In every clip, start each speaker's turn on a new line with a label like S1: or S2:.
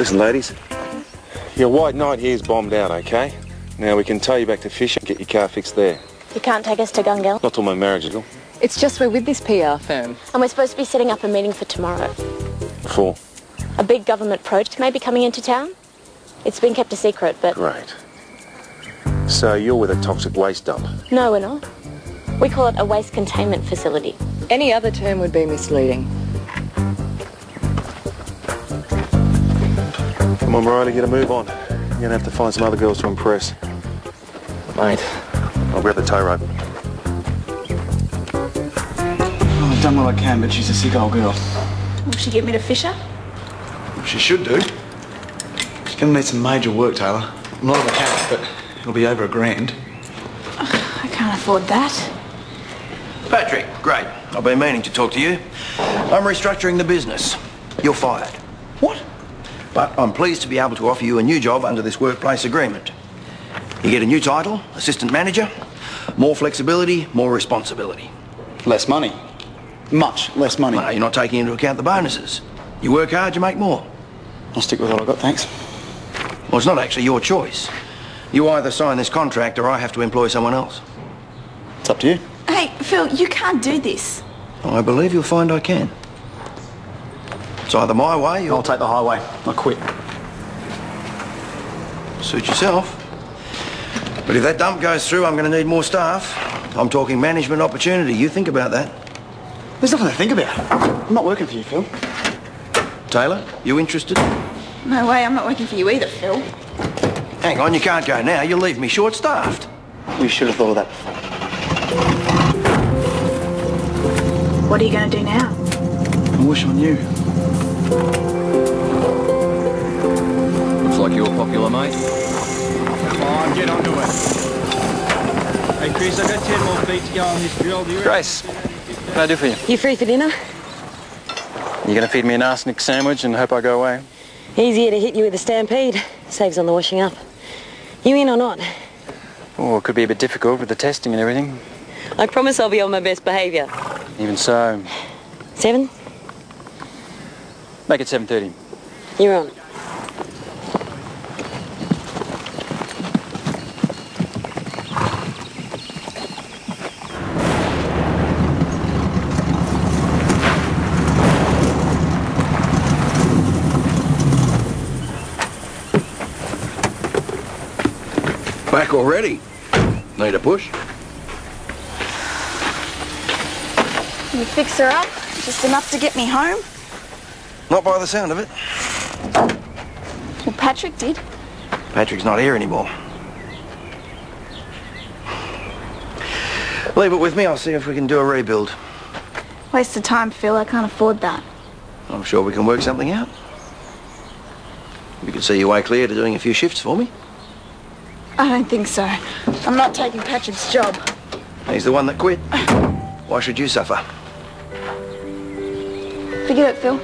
S1: Listen, ladies, your white knight here's bombed out, okay? Now we can tow you back to Fisher and get your car fixed there.
S2: You can't take us to Gungel?
S1: Not till my marriage is all.
S3: It's just we're with this PR firm.
S2: And we're supposed to be setting up a meeting for tomorrow.
S1: For?
S2: A big government project may be coming into town. It's been kept a secret, but...
S1: Great. So you're with a toxic waste dump?
S2: No, we're not. We call it a waste containment facility.
S3: Any other term would be misleading.
S1: Come on, Mariah, get a move on. You're gonna have to find some other girls to impress. Mate, I'll grab the tow rope.
S4: Oh, I've done what I can, but she's a sick old girl.
S5: Will she get me to Fisher?
S4: Well, she should do. She's gonna need some major work, Taylor. I'm not a mechanic, but it'll be over $1,000.
S5: I can't afford that.
S6: Patrick, great. I've been meaning to talk to you. I'm restructuring the business. You're fired.
S4: What?
S6: But I'm pleased to be able to offer you a new job under this workplace agreement. You get a new title, assistant manager, more flexibility, more responsibility.
S4: Less money. Much less money.
S6: No, you're not taking into account the bonuses. You work hard, you make more.
S4: I'll stick with what I've got, thanks.
S6: Well, it's not actually your choice. You either sign this contract or I have to employ someone else.
S4: It's up to you.
S5: Hey, Phil, you can't do this.
S6: I believe you'll find I can. It's either my way or...
S4: I'll take the highway. I quit.
S6: Suit yourself. But if that dump goes through, I'm going to need more staff. I'm talking management opportunity. You think about that.
S4: There's nothing to think about. I'm not working for you, Phil.
S6: Taylor, you interested?
S5: No way, I'm not working for you either, Phil.
S6: Hang on, you can't go now. You'll leave me short-staffed.
S4: We should have thought of that before.
S5: What are you going to do now?
S4: I wish I knew.
S7: Looks like you're popular, mate.
S8: Come on, get onto it. Hey, Chris, I've got 10 more feet to go on this drill. Do you
S7: Grace, what can I do for you?
S3: You free for dinner?
S7: You gonna feed me an arsenic sandwich and hope I go away?
S3: Easier to hit you with a stampede. Saves on the washing up. You in or not?
S7: Oh, it could be a bit difficult with the testing and everything.
S3: I promise I'll be on my best behaviour.
S7: Even so.
S3: 7?
S7: Make it 7:30.
S3: You're on.
S6: Back already? Need a push?
S5: You fix her up? Just enough to get me home?
S6: Not by the sound of it.
S5: Well, Patrick did.
S6: Patrick's not here anymore. Leave it with me. I'll see if we can do a rebuild.
S5: Waste of time, Phil. I can't afford that.
S6: I'm sure we can work something out. You could see your way clear to doing a few shifts for me.
S5: I don't think so. I'm not taking Patrick's job.
S6: He's the one that quit. Why should you suffer?
S5: Forget it, Phil.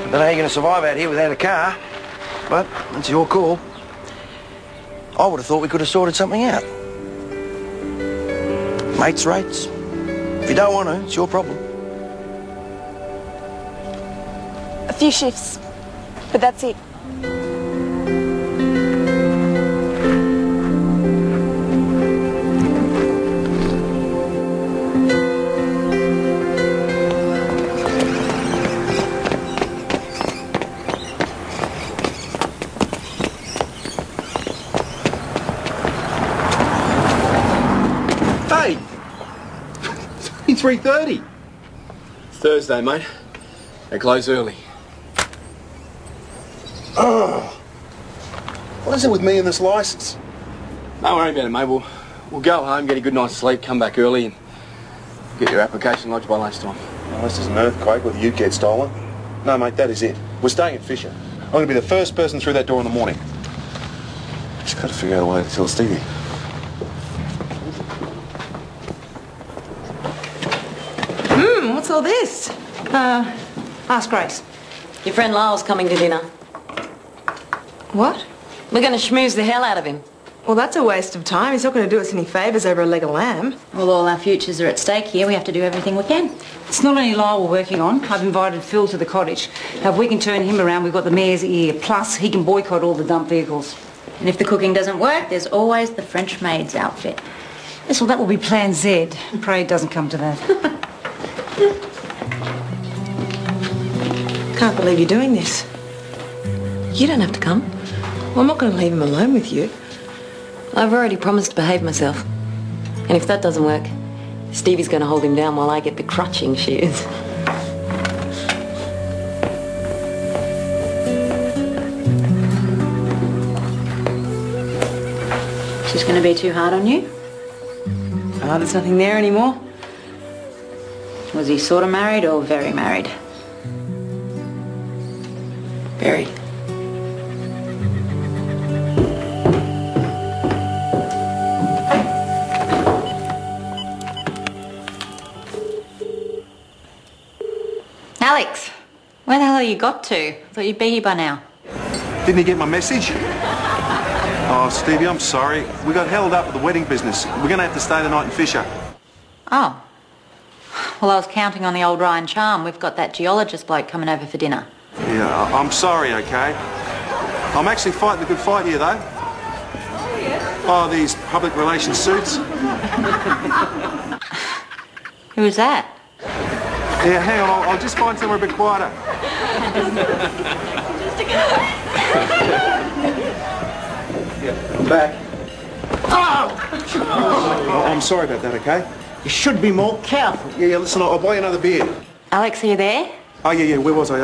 S6: I don't know how you're going to survive out here without a car, but that's your call. I would have thought we could have sorted something out. Mates' rates. If you don't want to, it's your problem.
S5: A few shifts, but that's it.
S4: Hey! It's 3:30.
S8: Thursday, mate. They close early.
S1: Oh. What is it with me and this licence?
S8: Don't worry about it, mate. We'll go home, get a good night's sleep, come back early and get your application lodged by lunchtime.
S1: Unless there's an earthquake or the ute gets stolen. No, mate, that is it. We're staying at Fisher. I'm going to be the first person through that door in the morning. Just got to figure out a way to tell Stevie.
S9: What's all this? Ask Grace.
S3: Your friend Lyle's coming to dinner.
S9: What?
S3: We're going to schmooze the hell out of him.
S9: Well, that's a waste of time. He's not going to do us any favours over a leg of lamb.
S10: Well, all our futures are at stake here. We have to do everything we can.
S11: It's not only Lyle we're working on. I've invited Phil to the cottage. Now, if we can turn him around, we've got the mayor's ear. Plus, he can boycott all the dump vehicles.
S10: And if the cooking doesn't work, there's always the French maid's outfit.
S11: Yes, well, that will be Plan Z. Pray it doesn't come to that.
S9: Can't believe you're doing this.
S3: You don't have to come.
S9: Well, I'm not going to leave him alone with you.
S3: I've already promised to behave myself. And if that doesn't work, Stevie's going to hold him down while I get the crutching shears.
S10: She's going to be too hard on you?
S9: Oh, there's nothing there anymore.
S10: Was he sort of married or very married?
S3: Very.
S10: Alex, where the hell have you got to? I thought you'd be here by now.
S1: Didn't he get my message? Oh, Stevie, I'm sorry. We got held up with the wedding business. We're going to have to stay the night in Fisher.
S10: Oh. Well, I was counting on the old Ryan charm. We've got that geologist bloke coming over for dinner.
S1: Yeah, I'm sorry, okay? I'm actually fighting a good fight here, though. Oh, these public relations suits.
S10: Who's that?
S1: Yeah, hang on, I'll just find somewhere a bit quieter. Yeah, I'm back. Oh, I'm sorry about that, okay?
S12: You should be more careful.
S1: Yeah, listen, I'll buy you another beer.
S10: Alex, are you there?
S1: Oh, yeah, where was I?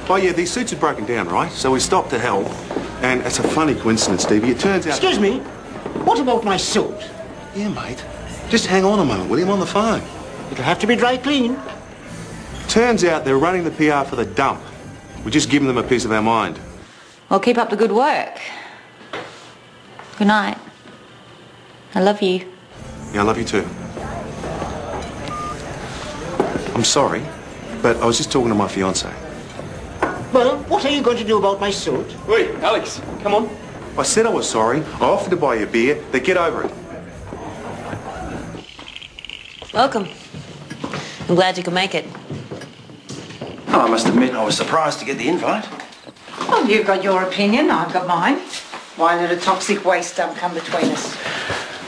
S1: Oh, yeah, these suits had broken down, right? So we stopped to help. And it's a funny coincidence, Stevie. It turns out...
S12: Excuse me? What about my suit?
S1: Yeah, mate. Just hang on a moment, will you? I'm on the phone.
S12: It'll have to be dry cleaned.
S1: Turns out they're running the PR for the dump. We're just giving them a piece of our mind.
S10: Well, keep up the good work. Good night. I love you.
S1: Yeah, I love you too. I'm sorry, but I was just talking to my fiancée.
S12: Well, what are you going to do about my suit?
S8: Wait, Alex, come on.
S1: I said I was sorry. I offered to buy you a beer. Then get over it.
S3: Welcome. I'm glad you could make it.
S6: Oh, I must admit, I was surprised to get the invite.
S11: Well, you've got your opinion, I've got mine. Why let a toxic waste dump come between us?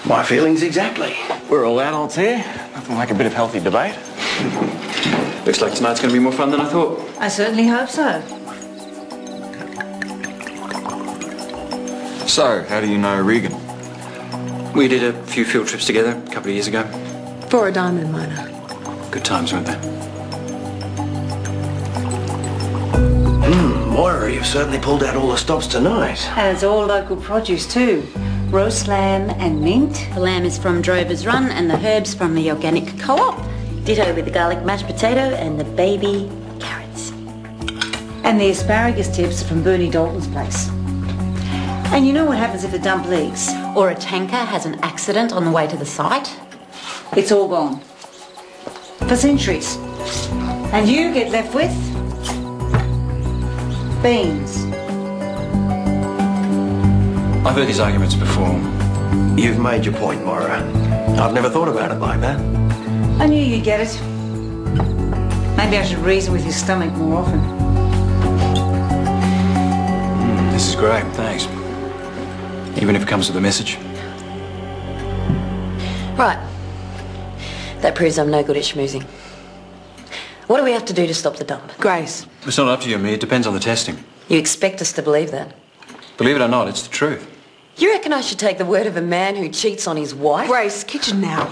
S6: My feelings exactly.
S7: We're all adults here. Nothing like a bit of healthy debate.
S8: Looks like tonight's going to be more fun than I thought.
S11: I certainly hope so.
S7: So, how do you know Regan?
S8: We did a few field trips together a couple of years ago.
S9: For a diamond miner.
S8: Good times, weren't they?
S6: Moira, you've certainly pulled out all the stops tonight.
S11: And it's all local produce too. Roast lamb and mint.
S10: The lamb is from Drover's Run and the herbs from the organic co-op.
S3: Ditto with the garlic mashed potato and the baby carrots.
S11: And the asparagus tips are from Bernie Dalton's place. And you know what happens if the dump leaks?
S10: Or a tanker has an accident on the way to the site?
S11: It's all gone. For centuries. And you get left with beans.
S7: I've heard these arguments before.
S6: You've made your point, Moira. I've never thought about it like that.
S11: I knew you'd get it. Maybe I should reason with your stomach more often.
S7: This is great, thanks. Even if it comes with a message.
S3: Right. That proves I'm no good at schmoozing. What do we have to do to stop the dump?
S9: Grace.
S7: It's not up to you, me. It depends on the testing.
S3: You expect us to believe that?
S7: Believe it or not, it's the truth.
S3: You reckon I should take the word of a man who cheats on his wife?
S9: Grace, kitchen now.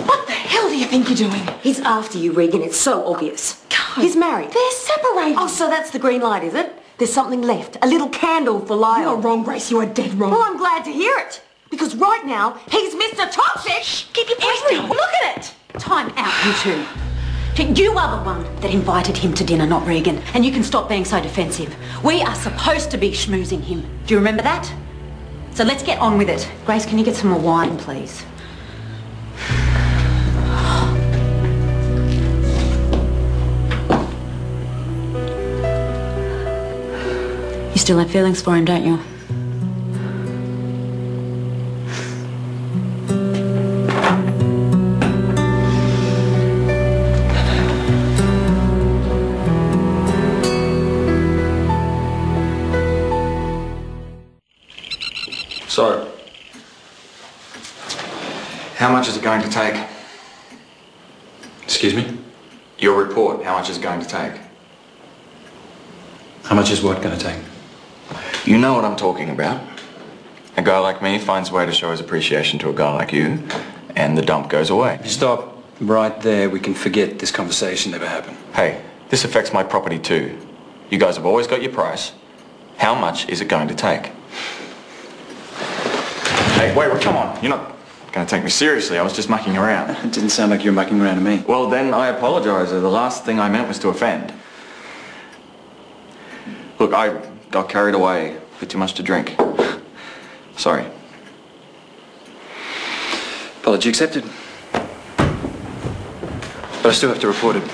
S9: What the hell do you think you're doing?
S3: He's after you, Regan. It's so obvious.
S9: God.
S3: He's married.
S9: They're separated.
S3: Oh, so that's the green light, is it? There's something left. A little candle for Lyle.
S9: You're wrong, Grace. You are dead wrong.
S3: Well, I'm glad to hear it. Because right now, he's Mr. Toxic.
S9: Shh, keep your voice down.
S3: Look at it.
S10: Time out, you two. You are the one that invited him to dinner, not Regan. And you can stop being so defensive. We are supposed to be schmoozing him. Do you remember that? So let's get on with it. Grace, can you get some more wine, please? still have feelings for him, don't you?
S7: So, how much is it going to take? Excuse me? Your report, how much is it going to take? How much is what going to take?
S13: You know what I'm talking about. A guy like me finds a way to show his appreciation to a guy like you, and the dump goes away.
S7: If you stop right there, we can forget this conversation ever happened.
S13: Hey, this affects my property too. You guys have always got your price. How much is it going to take? Hey, wait, come on. You're not going to take me seriously. I was just mucking around.
S7: It didn't sound like you were mucking around to me.
S13: Well, then I apologise. The last thing I meant was to offend. Look, I got carried away. Bit too much to drink. Sorry.
S7: Apology accepted. But I still have to report it.